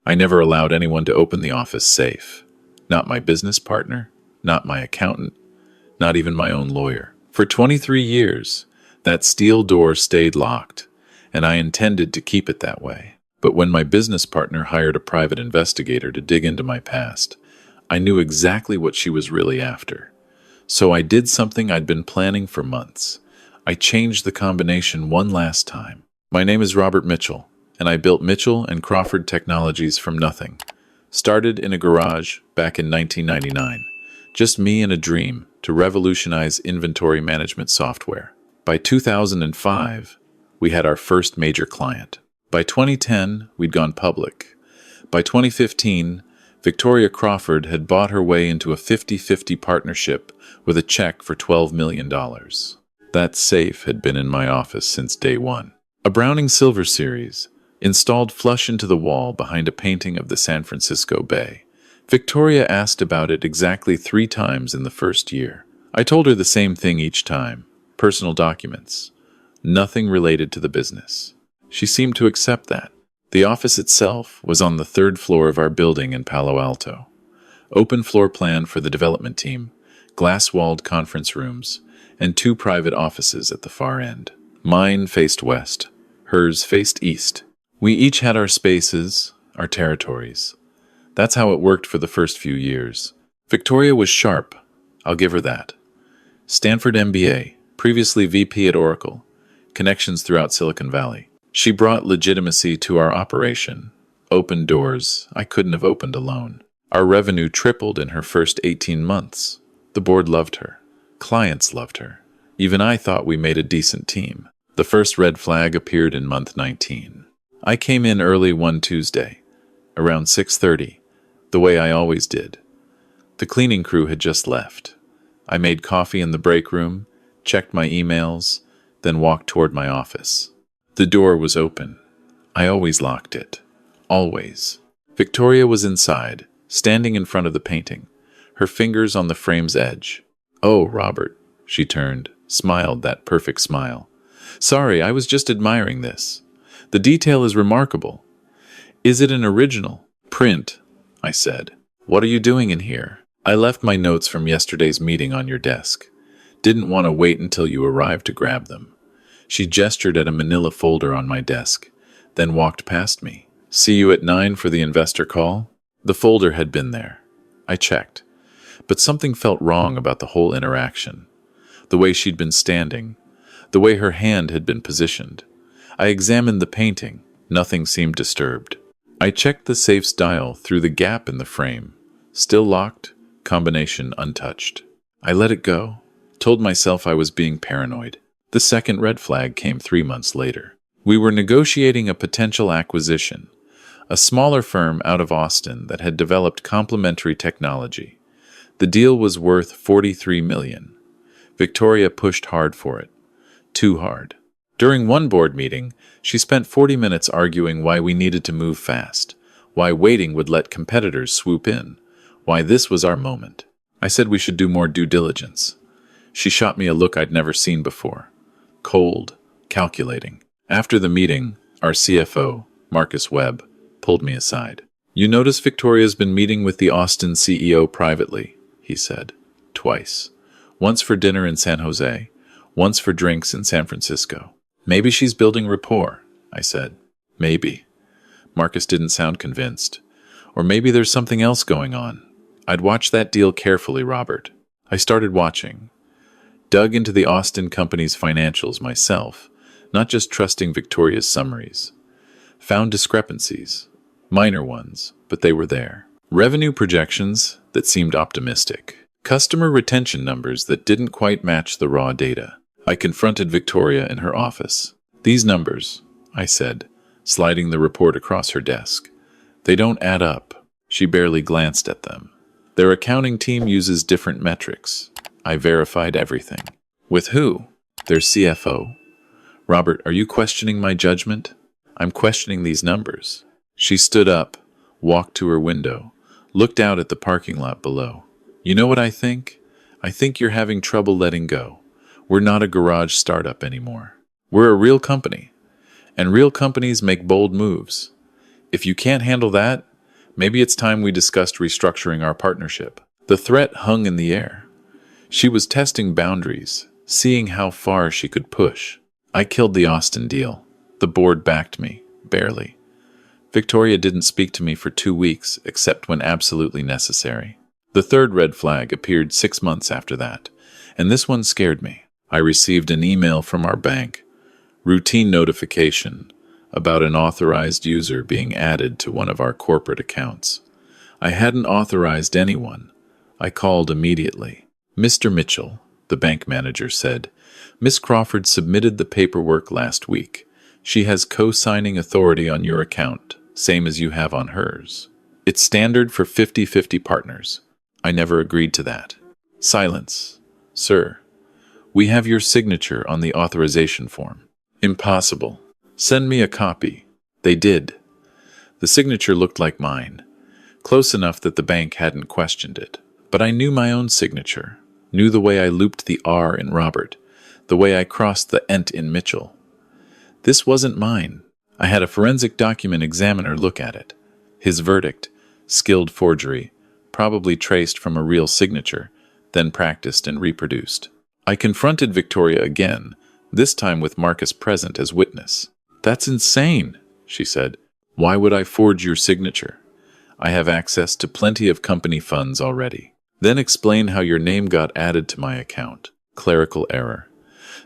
I never allowed anyone to open the office safe. Not my business partner, not my accountant, not even my own lawyer. For 23 years, that steel door stayed locked, and I intended to keep it that way. But when my business partner hired a private investigator to dig into my past, I knew exactly what she was really after. So I did something I'd been planning for months. I changed the combination one last time. My name is Robert Mitchell, and I built Mitchell and Crawford Technologies from nothing. Started in a garage back in 1999. Just me and a dream to revolutionize inventory management software. By 2005, we had our first major client. By 2010, we'd gone public. By 2015, Victoria Crawford had bought her way into a 50-50 partnership with a check for $12 million. That safe had been in my office since day one. A Browning Silver Series, installed flush into the wall behind a painting of the San Francisco Bay. Victoria asked about it exactly 3 times in the first year. I told her the same thing each time. Personal documents. Nothing related to the business. She seemed to accept that. The office itself was on the 3rd floor of our building in Palo Alto. Open floor plan for the development team, glass-walled conference rooms, and 2 private offices at the far end. Mine faced west. Hers faced east. We each had our spaces, our territories. That's how it worked for the first few years. Victoria was sharp. I'll give her that. Stanford MBA, previously VP at Oracle, connections throughout Silicon Valley. She brought legitimacy to our operation, opened doors I couldn't have opened alone. Our revenue tripled in her first 18 months. The board loved her. Clients loved her. Even I thought we made a decent team. The first red flag appeared in month 19. I came in early one Tuesday, around 6:30, the way I always did. The cleaning crew had just left. I made coffee in the break room, checked my emails, then walked toward my office. The door was open. I always locked it. Always. Victoria was inside, standing in front of the painting, her fingers on the frame's edge. "Oh, Robert," she turned, smiled that perfect smile. "Sorry, I was just admiring this. The detail is remarkable. Is it an original?" "Print," I said. "What are you doing in here?" "I left my notes from yesterday's meeting on your desk. Didn't want to wait until you arrived to grab them." She gestured at a manila folder on my desk, then walked past me. "See you at 9 for the investor call?" The folder had been there. I checked. But something felt wrong about the whole interaction. The way she'd been standing. The way her hand had been positioned. I examined the painting. Nothing seemed disturbed. I checked the safe's dial through the gap in the frame. Still locked, combination untouched. I let it go. Told myself I was being paranoid. The second red flag came 3 months later. We were negotiating a potential acquisition, a smaller firm out of Austin that had developed complementary technology. The deal was worth $43 million. Victoria pushed hard for it. Too hard. During one board meeting, she spent 40 minutes arguing why we needed to move fast, why waiting would let competitors swoop in, why this was our moment. I said we should do more due diligence. She shot me a look I'd never seen before. Cold, calculating. After the meeting, our CFO, Marcus Webb, pulled me aside. "You notice Victoria's been meeting with the Austin CEO privately," he said. "Twice. Once for dinner in San Jose, once for drinks in San Francisco. Maybe she's building rapport," I said. "Maybe." Marcus didn't sound convinced. Or maybe there's something else going on. I'd watched that deal carefully, Robert. I started watching. Dug into the Austin company's financials myself, not just trusting Victoria's summaries. Found discrepancies. Minor ones, but they were there. Revenue projections that seemed optimistic. Customer retention numbers that didn't quite match the raw data. I confronted Victoria in her office. "These numbers," I said, sliding the report across her desk. "They don't add up." She barely glanced at them. "Their accounting team uses different metrics." I verified everything. "With who?" "Their CFO." "Robert, are you questioning my judgment?" "I'm questioning these numbers." She stood up, walked to her window, looked out at the parking lot below. "You know what I think? I think you're having trouble letting go. We're not a garage startup anymore. We're a real company. And real companies make bold moves. If you can't handle that, Maybe it's time we discussed restructuring our partnership. The threat hung in the air. She was testing boundaries, seeing how far she could push. I killed the Austin deal. The board backed me, barely. Victoria didn't speak to me for 2 weeks, except when absolutely necessary. The third red flag appeared 6 months after that, and this one scared me. I received an email from our bank, routine notification, about an authorized user being added to one of our corporate accounts. I hadn't authorized anyone. I called immediately. Mr. Mitchell, the bank manager said, Miss Crawford submitted the paperwork last week. She has co-signing authority on your account, same as you have on hers. It's standard for 50-50 partners. I never agreed to that. Silence. Sir, we have your signature on the authorization form. Impossible. Send me a copy. They did. The signature looked like mine, close enough that the bank hadn't questioned it. But I knew my own signature, knew the way I looped the R in Robert, the way I crossed the ent in Mitchell. This wasn't mine. I had a forensic document examiner look at it. His verdict, skilled forgery, probably traced from a real signature, then practiced and reproduced. I confronted Victoria again, this time with Marcus present as witness. That's insane, she said. Why would I forge your signature? I have access to plenty of company funds already. Then explain how your name got added to my account. Clerical error.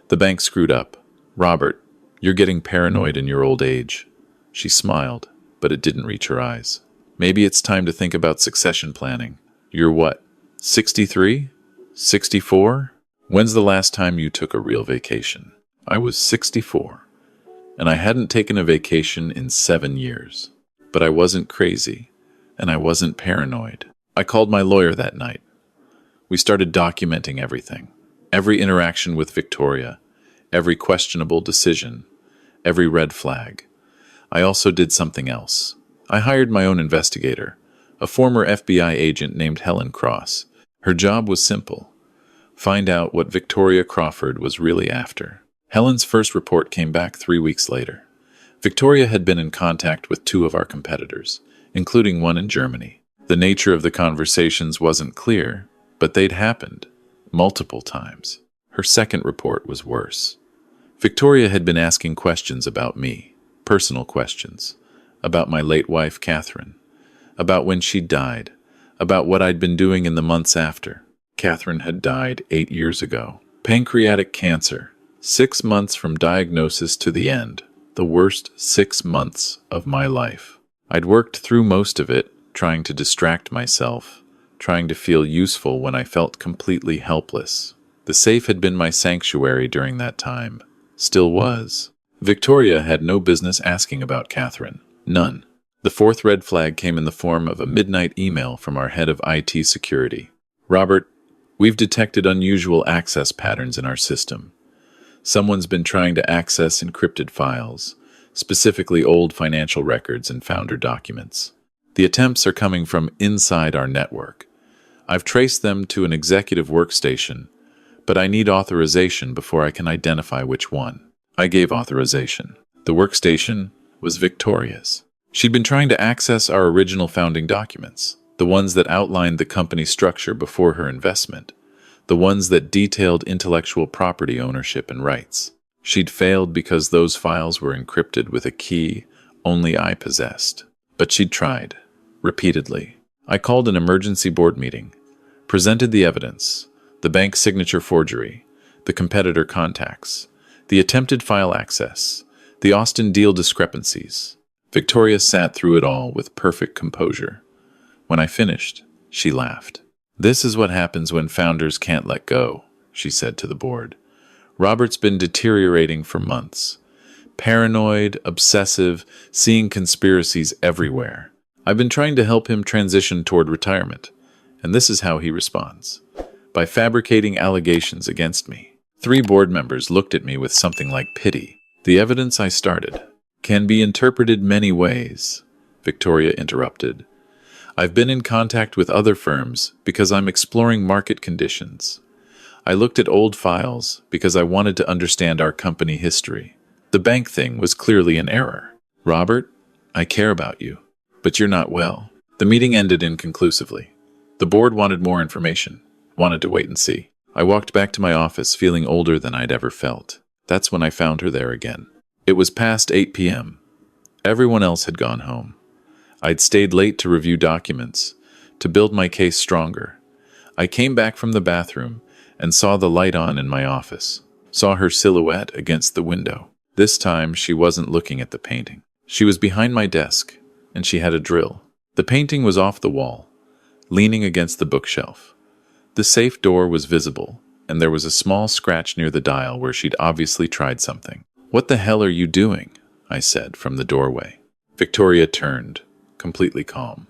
The bank screwed up. Robert, you're getting paranoid in your old age. She smiled, but it didn't reach her eyes. Maybe it's time to think about succession planning. You're what, 63? 64? When's the last time you took a real vacation? I was 64. And I hadn't taken a vacation in 7 years. But I wasn't crazy, and I wasn't paranoid. I called my lawyer that night. We started documenting everything. Every interaction with Victoria, every questionable decision, every red flag. I also did something else. I hired my own investigator, a former FBI agent named Helen Cross. Her job was simple: find out what Victoria Crawford was really after. Helen's first report came back 3 weeks later. Victoria had been in contact with 2 of our competitors, including one in Germany. The nature of the conversations wasn't clear, but they'd happened, multiple times. Her second report was worse. Victoria had been asking questions about me, personal questions, about my late wife, Catherine, about when she died, about what I'd been doing in the months after. Catherine had died 8 years ago. Pancreatic cancer. 6 months from diagnosis to the end. The worst 6 months of my life. I'd worked through most of it, trying to distract myself, trying to feel useful when I felt completely helpless. The safe had been my sanctuary during that time. Still was. Victoria had no business asking about Catherine. None. The fourth red flag came in the form of a midnight email from our head of IT security. Robert, we've detected unusual access patterns in our system. Someone's been trying to access encrypted files, specifically old financial records and founder documents. The attempts are coming from inside our network. I've traced them to an executive workstation, but I need authorization before I can identify which one. I gave authorization. The workstation was Victoria's. She'd been trying to access our original founding documents, the ones that outlined the company structure before her investment, the ones that detailed intellectual property ownership and rights. She'd failed because those files were encrypted with a key only I possessed. But she'd tried, repeatedly. I called an emergency board meeting, presented the evidence, the bank signature forgery, the competitor contacts, the attempted file access, the Austin deal discrepancies. Victoria sat through it all with perfect composure. When I finished, she laughed. This is what happens when founders can't let go, she said to the board. Robert's been deteriorating for months. Paranoid, obsessive, seeing conspiracies everywhere. I've been trying to help him transition toward retirement, and this is how he responds. By fabricating allegations against me. 3 board members looked at me with something like pity. The evidence I started can be interpreted many ways, Victoria interrupted. I've been in contact with other firms because I'm exploring market conditions. I looked at old files because I wanted to understand our company history. The bank thing was clearly an error. Robert, I care about you, but you're not well. The meeting ended inconclusively. The board wanted more information, wanted to wait and see. I walked back to my office feeling older than I'd ever felt. That's when I found her there again. It was past 8 p.m. Everyone else had gone home. I'd stayed late to review documents, to build my case stronger. I came back from the bathroom and saw the light on in my office, saw her silhouette against the window. This time, she wasn't looking at the painting. She was behind my desk, and she had a drill. The painting was off the wall, leaning against the bookshelf. The safe door was visible, and there was a small scratch near the dial where she'd obviously tried something. "What the hell are you doing?" I said from the doorway. Victoria turned, completely calm.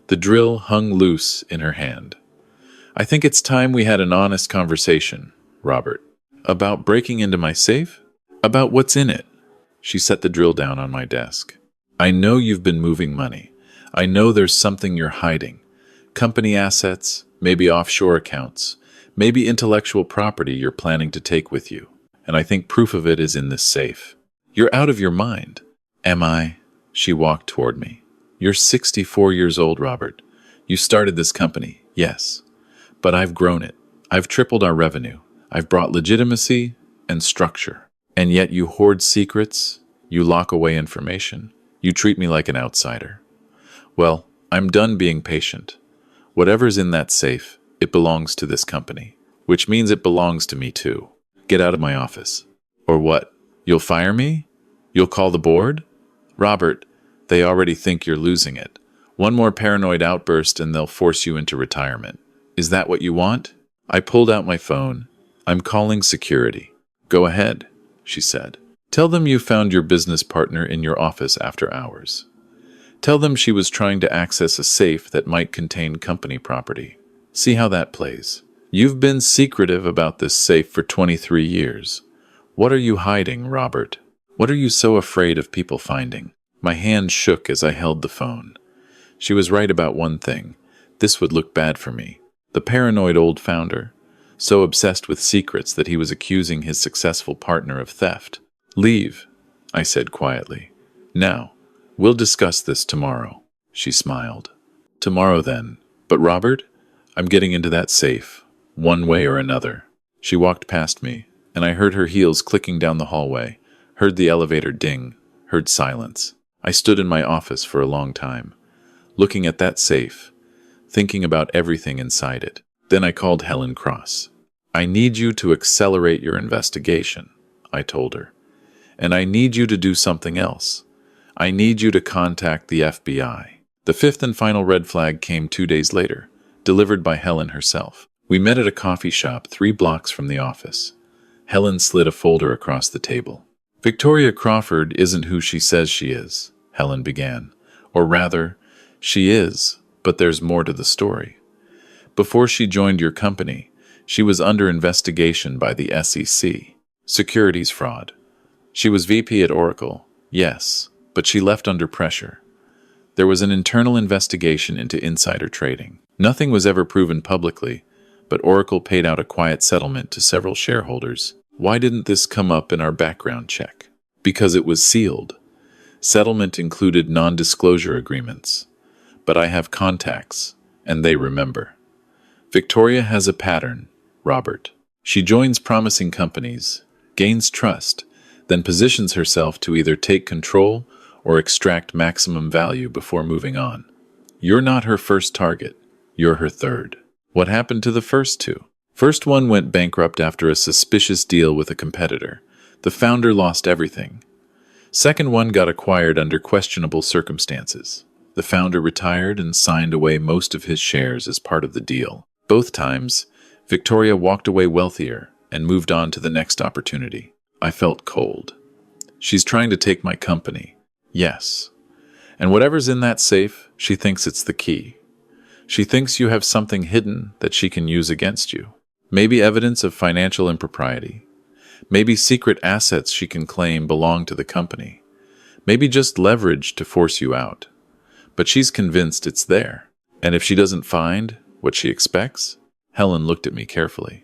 The drill hung loose in her hand. "I think it's time we had an honest conversation, Robert." "About breaking into my safe? About what's in it?" She set the drill down on my desk. "I know you've been moving money. I know there's something you're hiding. Company assets, maybe offshore accounts, maybe intellectual property you're planning to take with you. And I think proof of it is in this safe. You're out of your mind." "Am I?" She walked toward me. "You're 64 years old, Robert. You started this company, yes. But I've grown it. I've tripled our revenue. I've brought legitimacy and structure. And yet you hoard secrets, you lock away information, you treat me like an outsider. Well, I'm done being patient. Whatever's in that safe, it belongs to this company, which means it belongs to me too. Get out of my office." "Or what? You'll fire me? You'll call the board?" "Robert, they already think you're losing it. One more paranoid outburst and they'll force you into retirement. Is that what you want?" I pulled out my phone. "I'm calling security." "Go ahead," she said. "Tell them you found your business partner in your office after hours. Tell them she was trying to access a safe that might contain company property. See how that plays. You've been secretive about this safe for 23 years. What are you hiding, Robert? What are you so afraid of people finding?" My hand shook as I held the phone. She was right about one thing. This would look bad for me. The paranoid old founder, so obsessed with secrets that he was accusing his successful partner of theft. "Leave," I said quietly. "Now. We'll discuss this tomorrow." She smiled. "Tomorrow then. But Robert, I'm getting into that safe, one way or another." She walked past me, and I heard her heels clicking down the hallway, heard the elevator ding, heard silence. I stood in my office for a long time, looking at that safe, thinking about everything inside it. Then I called Helen Cross. "I need you to accelerate your investigation," I told her. "And I need you to do something else. I need you to contact the FBI." The fifth and final red flag came 2 days later, delivered by Helen herself. We met at a coffee shop 3 blocks from the office. Helen slid a folder across the table. "Victoria Crawford isn't who she says she is," Helen began. "Or rather, she is, but there's more to the story. Before she joined your company, she was under investigation by the SEC. Securities fraud. She was VP at Oracle, yes, but she left under pressure. There was an internal investigation into insider trading. Nothing was ever proven publicly, but Oracle paid out a quiet settlement to several shareholders. Why didn't this come up in our background check? Because it was sealed. Settlement included non-disclosure agreements. But I have contacts, and they remember. Victoria has a pattern, Robert. She joins promising companies, gains trust, then positions herself to either take control or extract maximum value before moving on. You're not her first target. You're her third. What happened to the first 2? First one went bankrupt after a suspicious deal with a competitor. The founder lost everything. Second one got acquired under questionable circumstances. The founder retired and signed away most of his shares as part of the deal. Both times, Victoria walked away wealthier and moved on to the next opportunity. I felt cold. She's trying to take my company. Yes. And whatever's in that safe, she thinks it's the key. She thinks you have something hidden that she can use against you. Maybe evidence of financial impropriety. Maybe secret assets she can claim belong to the company. Maybe just leverage to force you out. But she's convinced it's there. And if she doesn't find what she expects, Helen looked at me carefully.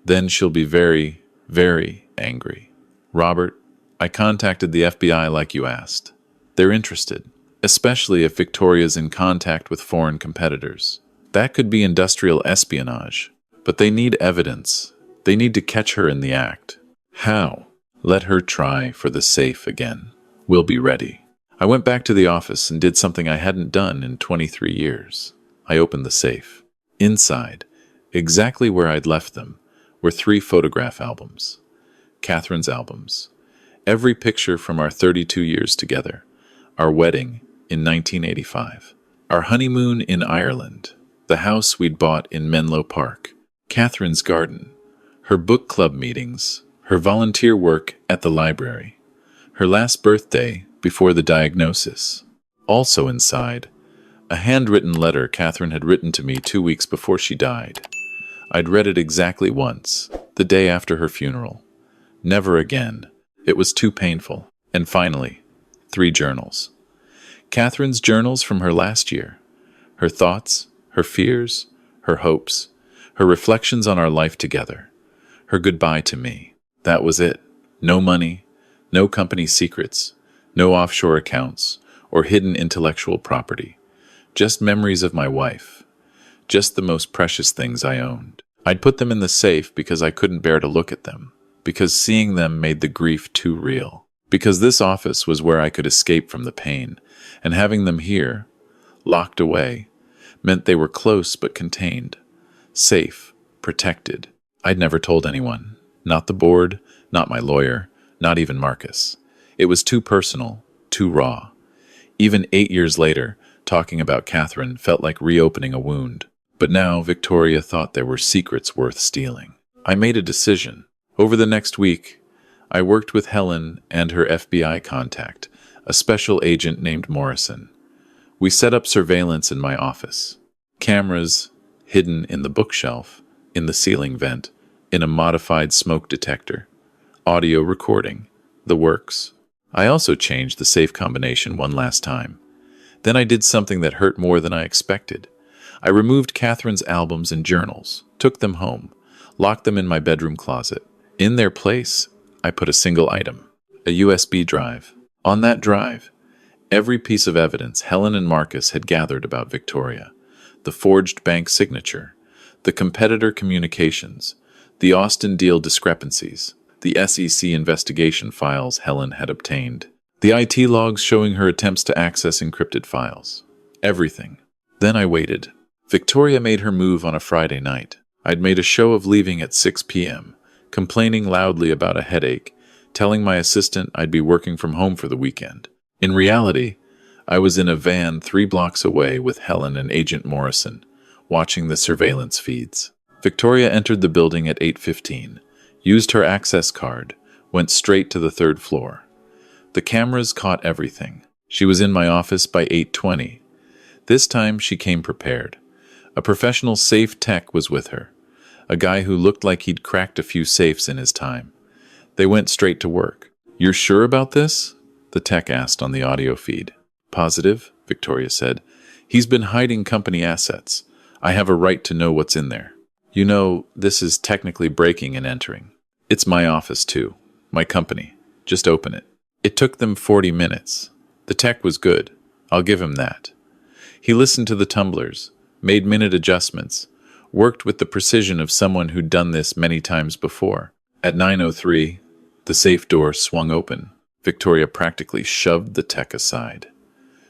Then she'll be very, very angry. Robert, I contacted the FBI like you asked. They're interested. especially if Victoria's in contact with foreign competitors. That could be industrial espionage, but they need evidence. They need to catch her in the act. How? Let her try for the safe again. We'll be ready. I went back to the office and did something I hadn't done in 23 years. I opened the safe. Inside, exactly where I'd left them, were 3 photograph albums. Catherine's albums. Every picture from our 32 years together. Our wedding in 1985. Our honeymoon in Ireland. The house we'd bought in Menlo Park. Catherine's garden. Her book club meetings. Her volunteer work at the library. Her last birthday before the diagnosis. Also inside, a handwritten letter Catherine had written to me 2 weeks before she died. I'd read it exactly once, the day after her funeral. Never again. It was too painful. And finally, 3 journals. Catherine's journals from her last year. Her thoughts, her fears, her hopes, her reflections on our life together. Her goodbye to me. That was it. No money, no company secrets, no offshore accounts, or hidden intellectual property. Just memories of my wife. Just the most precious things I owned. I'd put them in the safe because I couldn't bear to look at them, because seeing them made the grief too real, because this office was where I could escape from the pain, and having them here, locked away, meant they were close but contained, safe, protected. I'd never told anyone, not the board, not my lawyer, not even Marcus. It was too personal, too raw. Even 8 years later, talking about Catherine felt like reopening a wound. But now Victoria thought there were secrets worth stealing. I made a decision. Over the next week, I worked with Helen and her FBI contact, a special agent named Morrison. We set up surveillance in my office. Cameras hidden in the bookshelf, in the ceiling vent, in a modified smoke detector. Audio recording. The works. I also changed the safe combination one last time. Then I did something that hurt more than I expected. I removed Catherine's albums and journals, took them home, locked them in my bedroom closet. In their place, I put a single item, a USB drive. On that drive, every piece of evidence Helen and Marcus had gathered about Victoria, the forged bank signature, the competitor communications, the Austin deal discrepancies, the SEC investigation files Helen had obtained, the IT logs showing her attempts to access encrypted files. Everything. Then I waited. Victoria made her move on a Friday night. I'd made a show of leaving at 6 p.m., complaining loudly about a headache, telling my assistant I'd be working from home for the weekend. In reality, I was in a van 3 blocks away with Helen and Agent Morrison, watching the surveillance feeds. Victoria entered the building at 8:15, used her access card, went straight to the 3rd floor. The cameras caught everything. She was in my office by 8:20. This time she came prepared. A professional safe tech was with her, a guy who looked like he'd cracked a few safes in his time. They went straight to work. "You're sure about this?" the tech asked on the audio feed. "Positive," Victoria said. "He's been hiding company assets. I have a right to know what's in there. You know, this is technically breaking and entering. It's my office too, my company. Just open it." It took them 40 minutes. The tech was good. I'll give him that. He listened to the tumblers, made minute adjustments, worked with the precision of someone who'd done this many times before. At 9:03, the safe door swung open. Victoria practically shoved the tech aside.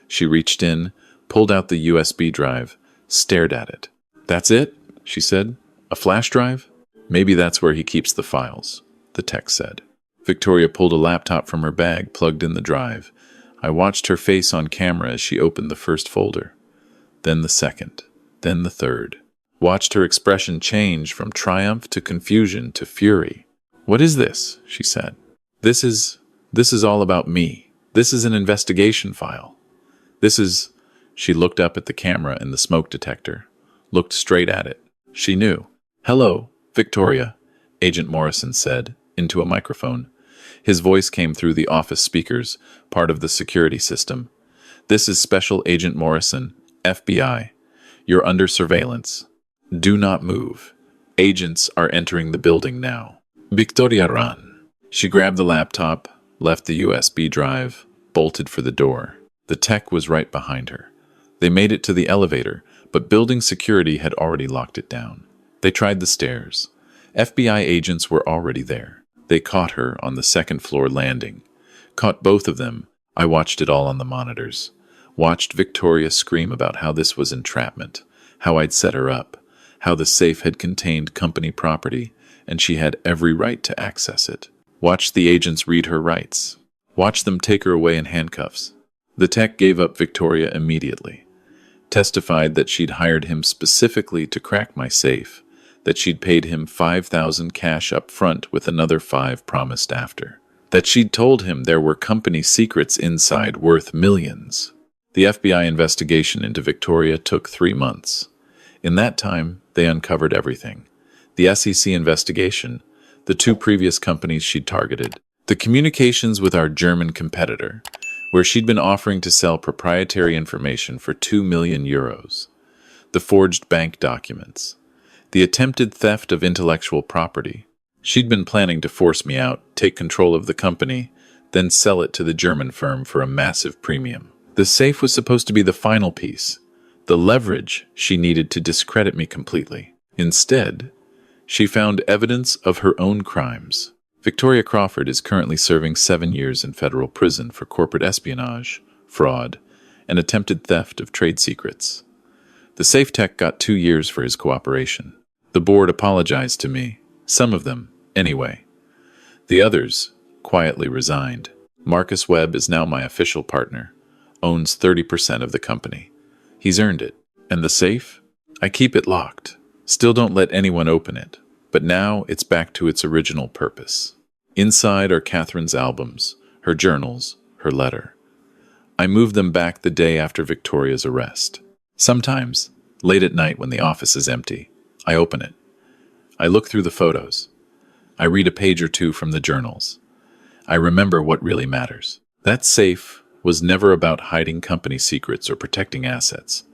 She reached in, pulled out the USB drive, stared at it. "That's it?" she said. "A flash drive?" "Maybe that's where he keeps the files," the tech said. Victoria pulled a laptop from her bag, plugged in the drive. I watched her face on camera as she opened the first folder. Then the second. Then the third. Watched her expression change from triumph to confusion to fury. "What is this?" she said. This is all about me. This is an investigation file. This is..." She looked up at the camera in the smoke detector, looked straight at it. She knew. "Hello, Victoria," Agent Morrison said, into a microphone. His voice came through the office speakers, part of the security system. "This is Special Agent Morrison, FBI. You're under surveillance. Do not move. Agents are entering the building now." Victoria ran. She grabbed the laptop, left the USB drive, bolted for the door. The tech was right behind her. They made it to the elevator, but building security had already locked it down. They tried the stairs. FBI agents were already there. They caught her on the second-floor landing. Caught both of them. I watched it all on the monitors. Watched Victoria scream about how this was entrapment, how I'd set her up, how the safe had contained company property, and she had every right to access it. Watched the agents read her rights. Watched them take her away in handcuffs. The tech gave up Victoria immediately. Testified that she'd hired him specifically to crack my safe, that she'd paid him $5,000 cash up front with another $5,000 promised after, that she'd told him there were company secrets inside worth millions. The FBI investigation into Victoria took 3 months. In that time, they uncovered everything. The SEC investigation, the 2 previous companies she'd targeted, the communications with our German competitor, where she'd been offering to sell proprietary information for 2 million euros, the forged bank documents, the attempted theft of intellectual property. She'd been planning to force me out, take control of the company, then sell it to the German firm for a massive premium. The safe was supposed to be the final piece, the leverage she needed to discredit me completely. Instead, she found evidence of her own crimes. Victoria Crawford is currently serving 7 years in federal prison for corporate espionage, fraud, and attempted theft of trade secrets. The safe tech got 2 years for his cooperation. The board apologized to me, some of them, anyway. The others quietly resigned. Marcus Webb is now my official partner, owns 30% of the company. He's earned it. And the safe? I keep it locked. Still don't let anyone open it. But now it's back to its original purpose. Inside are Catherine's albums, her journals, her letter. I moved them back the day after Victoria's arrest. Sometimes, late at night when the office is empty, I open it. I look through the photos. I read a page or two from the journals. I remember what really matters. That safe was never about hiding company secrets or protecting assets.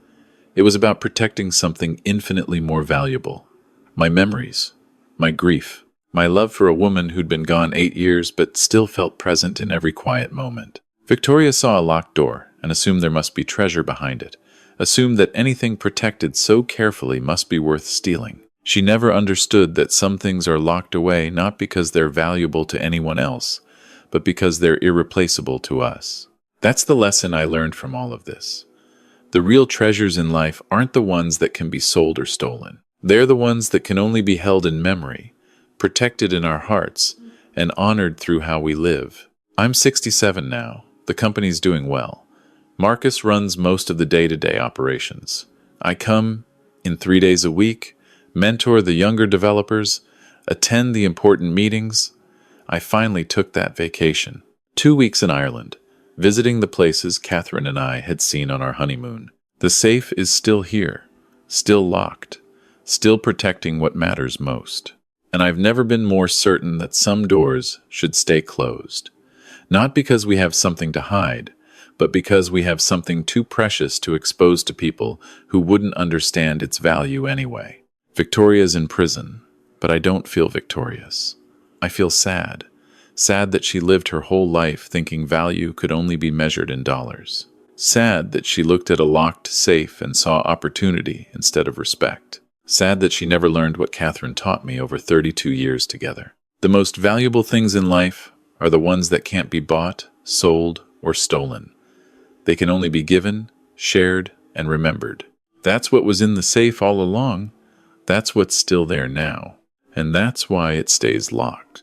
It was about protecting something infinitely more valuable. My memories. My grief, my love for a woman who'd been gone 8 years but still felt present in every quiet moment. Victoria saw a locked door and assumed there must be treasure behind it, assumed that anything protected so carefully must be worth stealing. She never understood that some things are locked away not because they're valuable to anyone else, but because they're irreplaceable to us. That's the lesson I learned from all of this. The real treasures in life aren't the ones that can be sold or stolen. They're the ones that can only be held in memory, protected in our hearts, and honored through how we live. I'm 67 now. The company's doing well. Marcus runs most of the day-to-day operations. I come in 3 days a week, mentor the younger developers, attend the important meetings. I finally took that vacation. 2 weeks in Ireland, visiting the places Catherine and I had seen on our honeymoon. The safe is still here, still locked. Still protecting what matters most. And I've never been more certain that some doors should stay closed. Not because we have something to hide, but because we have something too precious to expose to people who wouldn't understand its value anyway. Victoria's in prison, but I don't feel victorious. I feel sad. Sad that she lived her whole life thinking value could only be measured in dollars. Sad that she looked at a locked safe and saw opportunity instead of respect. Sad that she never learned what Catherine taught me over 32 years together. The most valuable things in life are the ones that can't be bought, sold, or stolen. They can only be given, shared, and remembered. That's what was in the safe all along. That's what's still there now. And that's why it stays locked.